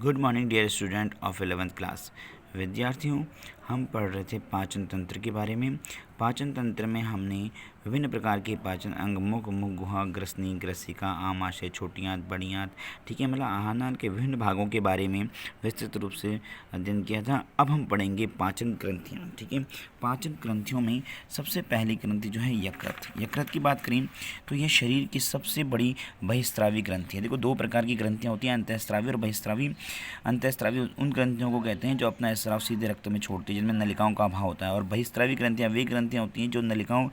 Good morning dear student of 11th class. विद्यार्थियों, हम पढ़ रहे थे पाचन तंत्र के बारे में। पाचन तंत्र में हमने विभिन्न प्रकार के पाचन अंग मुख, गुहा, ग्रसनी, ग्रसिका, आमाशय, छोटी आंत, बड़ी आंत, ठीक है, मतलब आहार के विभिन्न भागों के बारे में विस्तृत रूप से अध्ययन किया था। अब हम पढ़ेंगे पाचन ग्रंथियाँ। ठीक है, पाचन ग्रंथियों में सबसे पहली ग्रंथि जो है यकृत। यकृत की बात करें तो यह शरीर की सबसे बड़ी बहिस्रावी ग्रंथि है। देखो, दो प्रकार की ग्रंथियाँ होती हैं, अंतःस्रावी और बहिस्रावी। अंतःस्रावी उन ग्रंथियों को कहते हैं जो अपना स्राव सीधे रक्त में छोड़ती है, जिनमें नलिकाओं का अभाव होता है। और बहिस्रावी ग्रंथियाँ वे ग्रंथियाँ होती हैं जो नलिकाओं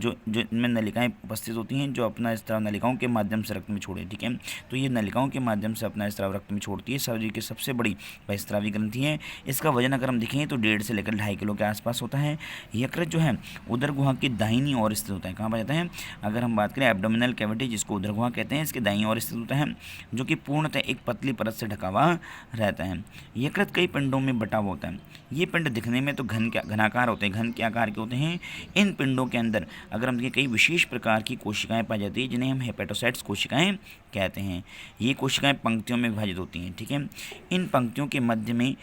जो इनमें नलिकाएं उपस्थित होती हैं, जो अपना स्राव नलिकाओं के माध्यम से रक्त में छोड़े। ठीक है, तो ये नलिकाओं के माध्यम से अपना स्राव रक्त में छोड़ती है। शरीर की सबसे बड़ी बहिस्रावी ग्रंथि है। इसका वजन अगर हम देखें तो 1.5 से लेकर 2.5 किलो के आसपास होता है। यकृत जो है उदर गुहा की दाहिनी ओर स्थित होता है। कहाँ पर जाता है? अगर हम बात करें एब्डोमिनल कैविटी, जिसको उदर गुहा कहते हैं, इसके दाईं ओर स्थित होता है, जो कि पूर्णतः एक पतली परत से ढका हुआ रहता है। यकृत कई पिंडों में बटा हुआ होता है। ये पिंड दिखने में तो घनाकार होते हैं, घन के आकार के होते हैं। इन पिंडों के अंदर अगर हम देखें कई विशेष प्रकार की कोशिकाएं पाई जाती है, जिन्हें हम हेपेटोसाइट्स कोशिकाएं कहते हैं। ये कोशिकाएं पंक्तियों में विभाजित होती हैं। ठीक है, इन पंक्तियों के मध्य में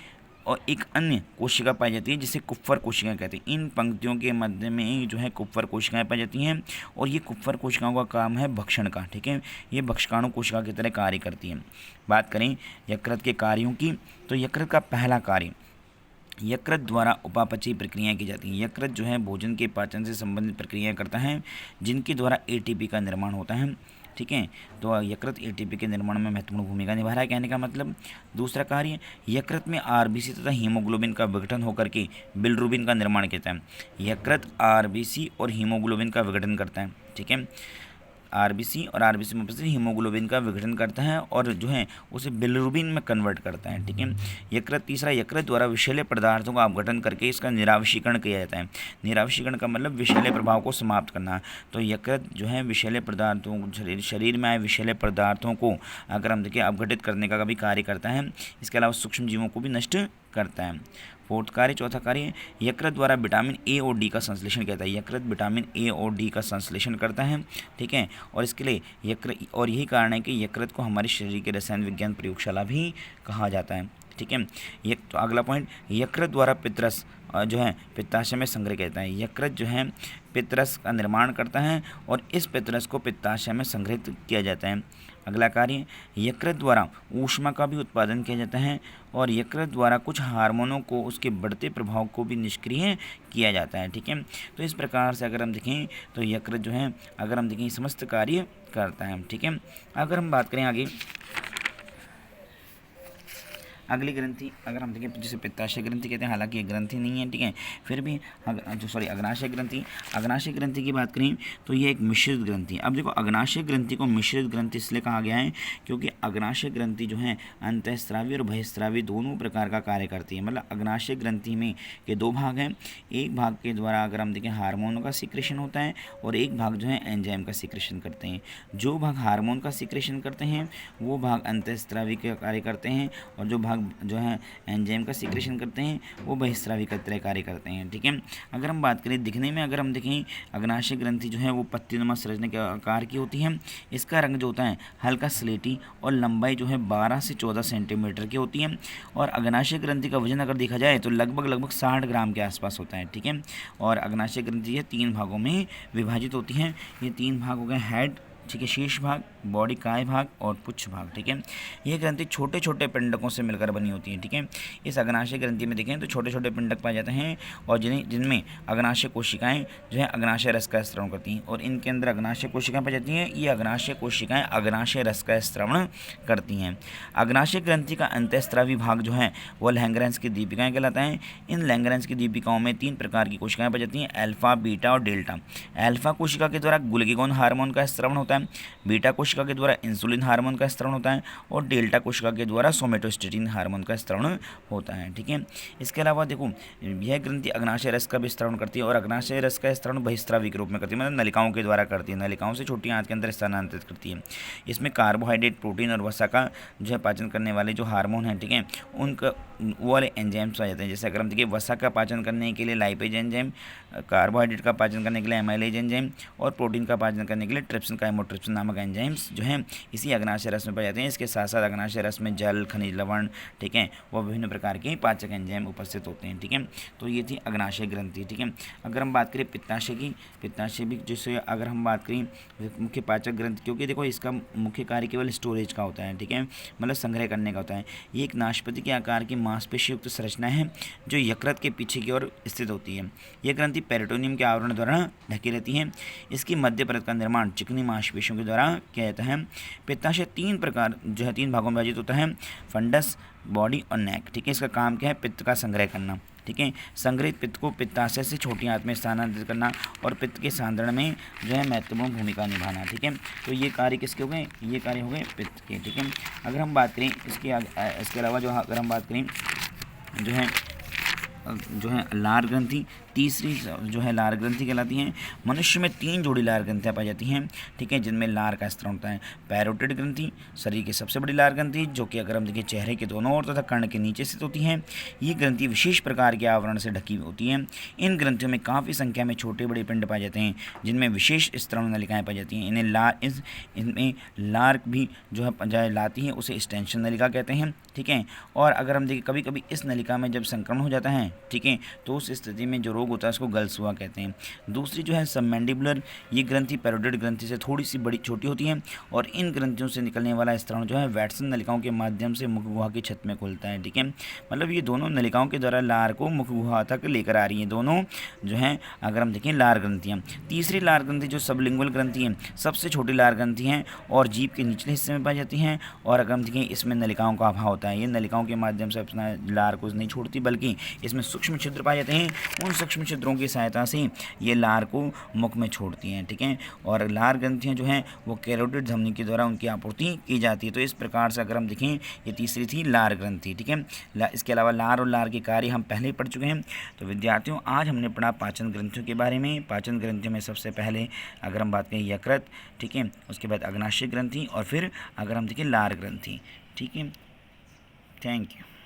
और एक अन्य कोशिका पाई जाती है, जिसे कुप्फर कोशिकाएं कहते हैं। इन पंक्तियों के मध्य में जो है कुप्फर कोशिकाएं पाई जाती हैं, और ये कुप्फर कोशिकाओं का काम है भक्षण का। ठीक है, ये भक्षकाणु कोशिका की तरह कार्य करती है। बात करें यकृत के कार्यों की, तो यकृत का पहला कार्य, यकृत द्वारा उपापचयी प्रक्रियाएं की जाती हैं। यकृत जो है भोजन के पाचन से संबंधित प्रक्रियाएं करता है, जिनके द्वारा एटीपी का निर्माण होता है। ठीक है, तो यकृत एटीपी के निर्माण में महत्वपूर्ण भूमिका निभा रहा है, कहने का मतलब। दूसरा कार्य, यकृत में आरबीसी तथा हीमोग्लोबिन का विघटन होकर के बिलिरुबिन का निर्माण करता है। यकृत आरबीसी और हीमोग्लोबिन का विघटन करता है। ठीक है, आरबीसी और आरबीसी में उपस्थित हीमोग्लोबिन का विघटन करता है और जो है उसे बिलिरुबिन में कन्वर्ट करता है। ठीक है, यकृत तीसरा, यकृत द्वारा विषैले पदार्थों का अपघटन करके इसका निरावशीकरण किया जाता है। निरावशीकरण का मतलब विषैले प्रभाव को समाप्त करना। तो यकृत जो है विषैले पदार्थों, शरीर में आए विषैले पदार्थों को अगर हम देखें अपघटित करने का भी कार्य करता है। इसके अलावा सूक्ष्म जीवों को भी नष्ट करता है। फोर्थ कार्य, चौथा कार्य, यकृत द्वारा विटामिन ए और डी का संश्लेषण करता है। यकृत विटामिन ए और डी का संश्लेषण करता है। ठीक है, और इसके लिए और यही कारण है कि यकृत को हमारे शरीर के रसायन विज्ञान प्रयोगशाला भी कहा जाता है। ठीक है, तो अगला पॉइंट, यकृत द्वारा पित्तरस जो है पित्ताशय में संग्रह करता है। यकृत जो है पित्तरस का निर्माण करता है और इस पित्तरस को पित्ताशय में संग्रहित किया जाता है। अगला कार्य, यकृत द्वारा ऊष्मा का भी उत्पादन किया जाता है और यकृत द्वारा कुछ हार्मोनों को उसके बढ़ते प्रभाव को भी निष्क्रिय किया जाता है। ठीक है, तो इस प्रकार से अगर हम देखें तो यकृत जो है अगर हम देखें समस्त कार्य करता है। ठीक है, अगर हम बात करें आगे अगली ग्रंथि, अगर हम देखें जिसे पित्ताशय ग्रंथि कहते हैं, हालांकि ये ग्रंथि नहीं है। ठीक है, फिर भी अग्नाशय ग्रंथि। अग्नाशय ग्रंथि की बात करें तो ये एक मिश्रित ग्रंथि। अब देखो, अग्नाशय ग्रंथि को मिश्रित ग्रंथि इसलिए कहा गया है क्योंकि अग्नाशय ग्रंथि जो है अंतःस्रावी और बहिस्रावी दोनों प्रकार का कार्य करती है। मतलब अग्नाशय ग्रंथि में के दो भाग हैं। एक भाग के द्वारा अगर हम देखें हार्मोन का सिक्रेशन होता है और एक भाग जो है एंजाइम का सिक्रेशन करते हैं। जो भाग हार्मोन का सिक्रेशन करते हैं वो भाग अंतःस्रावी का कार्य करते हैं, और जो भाग जो है एंजाइम का सिक्रेशन करते हैं वो बहिस्रावी का तरह कार्य करते हैं। ठीक है, अगर हम बात करें दिखने में, अगर हम देखें अग्नाशय ग्रंथि जो है वो पत्तीनुमा संरचना के आकार की होती है। इसका रंग जो होता है हल्का स्लेटी और लंबाई जो है 12 से 14 सेंटीमीटर की होती है। और अग्नाशय ग्रंथि का वजन अगर देखा जाए तो लगभग 60 ग्राम के आसपास होता है। ठीक है, और अग्नाशय ग्रंथि है 3 भागों में विभाजित होती है। ये 3 भाग हो गए हेड, ठीक है, शीर्ष भाग, बॉडी काय भाग और पुच्छ भाग। ठीक है, ये ग्रंथि छोटे छोटे पिंडकों से मिलकर बनी होती है। ठीक है, इस अग्नाशय ग्रंथि में देखें तो छोटे छोटे पिंडक पाए जाते हैं और जिनमें अग्नाशय कोशिकाएं जो है अग्नाशय रस का स्राव करती हैं, और इनके अंदर अग्नाशय कोशिकाएं पाई जाती हैं। ये अग्नाशय कोशिकाएं अग्नाशय रस का स्रावण करती हैं। अग्नाशय ग्रंथि का अंतःस्रावी भाग जो है वह लैंगरेंस की दीपिकाएं कहलाता है। इन लैंगरेंस की दीपिकाओं में 3 प्रकार की कोशिकाएं पाई जाती हैं, अल्फा, बीटा और डेल्टा। अल्फा कोशिका के द्वारा ग्लूकागोन हार्मोन का स्रावण होता है, बीटा कोशिका के द्वारा इंसुलिन हार्मोन का स्रावण होता है और डेल्टा कोशिका के द्वारा सोमेटोस्टेटिन हार्मोन का स्रावण होता है। ठीक है, इसके अलावा देखो यह ग्रंथि अग्नाशय रस का भी स्रावण करती है, और अग्नाशय रस का स्रावण बहिस्रावी के रूप में करती है, मतलब नलिकाओं के द्वारा करती है। नलिकाओं से छोटी आंत के अंदर स्थानांतरित करती है। इसमें कार्बोहाइड्रेट, प्रोटीन और वसा का जो है पाचन करने वाले जो हार्मोन हैं, ठीक है, उनका वो वाले एंजाइम्स आ जाते हैं। जैसे अगर हम देखिए वसा का पाचन करने के लिए लाइपेज एंजाइम, कार्बोहाइड्रेट का पाचन करने के लिए एमाइलेज एंजाइम और प्रोटीन का पाचन करने के लिए ट्रिप्सिन काइमोटोकॉन्ड्रिया और ट्रिप्सिन नामक एंजाइम्स जो हैं इसी अग्नाशय रस में पाए जाते हैं। इसके साथ साथ अग्नाशय रस में जल, खनिज लवण, ठीक है, वो विभिन्न प्रकार के पाचक एंजाइम उपस्थित होते हैं। ठीक है, तो ये थी अग्नाशय ग्रंथि। ठीक है, अगर हम बात करें पित्ताशय की, पित्ताशय भी जैसे अगर हम बात करें मुख्य पाचक ग्रंथि, क्योंकि देखो इसका मुख्य कार्य केवल स्टोरेज का होता है। ठीक है, मतलब संग्रह करने का होता है। ये एक नाशपाती के आकार की मांसपेशी युक्त संरचना है जो यकृत के पीछे की ओर स्थित होती है। यह ग्रंथि पेरिटोनियम के आवरण द्वारा ढकी रहती है। इसकी मध्य परत का निर्माण चिकनी मांसपेशियों के द्वारा किया जाता है। पित्ताशय 3 प्रकार जो है 3 भागों में विभाजित होता है, फंडस, बॉडी और नेक। ठीक है, इसका काम क्या है, पित्त का संग्रह करना। ठीक है, संग्रहित पित्त को पित्ताशय से छोटी आंत में स्थानांतरित करना और पित्त के सांद्रण में जो है महत्वपूर्ण भूमिका निभाना। ठीक है, तो ये कार्य किसके हो गए, ये कार्य हो गए पित्त के। ठीक है, अगर हम बात करें इसके अलावा जो अगर हम बात करें जो है लार ग्रंथि, तीसरी जो है लार ग्रंथि कहलाती हैं। मनुष्य में 3 जोड़ी लार ग्रंथियाँ पाई जाती हैं। ठीक है, जिनमें लार का स्तर होता है। पैरोटिड ग्रंथि शरीर की सबसे बड़ी लार ग्रंथि, जो कि अगर हम देखें चेहरे के दोनों ओर तथा कर्ण के नीचे स्थित होती हैं। ये ग्रंथि विशेष प्रकार के आवरण से ढकी होती हैं। इन ग्रंथियों में काफ़ी संख्या में छोटे बड़े पिंड पाए जाते हैं जिनमें विशेष स्तरण नलिकाएँ पाई जाती हैं। इनमें लार भी जो है लाती है उसे स्टेंशन नलिका कहते हैं। ठीक है, और अगर हम देखें कभी कभी इस नलिका में जब संक्रमण हो जाता है, ठीक है, तो उस स्थिति में जो रोग होता है उसको गलसुआ कहते हैं। दूसरी जो है सबमैंडिबुलर, ये ग्रंथि पैरोटिड ग्रंथि से थोड़ी सी बड़ी छोटी होती है और इन ग्रंथियों से निकलने वाला स्त्राव जो है वैटसन नलिकाओं के माध्यम से मुख गुहा की छत में खुलता है। ठीक है, मतलब ये दोनों नलिकाओं के द्वारा लार को मुख गुहा तक लेकर आ रही हैं, दोनों जो हैं अगर हम देखें लार ग्रंथियाँ। तीसरी लार ग्रंथि जो सबलिंगुअल ग्रंथि है, सबसे छोटी लार ग्रंथि हैं और जीभ के निचले हिस्से में पाई जाती हैं और अगर हम देखें इसमें नलिकाओं का अभाव होता है। ये नलिकाओं के माध्यम से अपना लार को नहीं छोड़ती बल्कि इसमें सूक्ष्म छिद्र पाए जाते हैं। उन सूक्ष्म छिद्रों की सहायता से ये लार को मुख में छोड़ती हैं। ठीक है, और लार ग्रंथियाँ जो हैं वो कैरोटिड धमनी के द्वारा उनकी आपूर्ति की जाती है। तो इस प्रकार से अगर हम देखें ये तीसरी थी लार ग्रंथि। ठीक है, इसके अलावा लार और लार के कार्य हम पहले ही पढ़ चुके हैं। तो विद्यार्थियों आज हमने पढ़ा पाचन ग्रंथियों के बारे में। पाचन ग्रंथियों में सबसे पहले अगर हम बात करें यकृत, ठीक है, उसके बाद अग्नाशय ग्रंथि और फिर अगर हम देखें लार ग्रंथि। ठीक है, थैंक यू।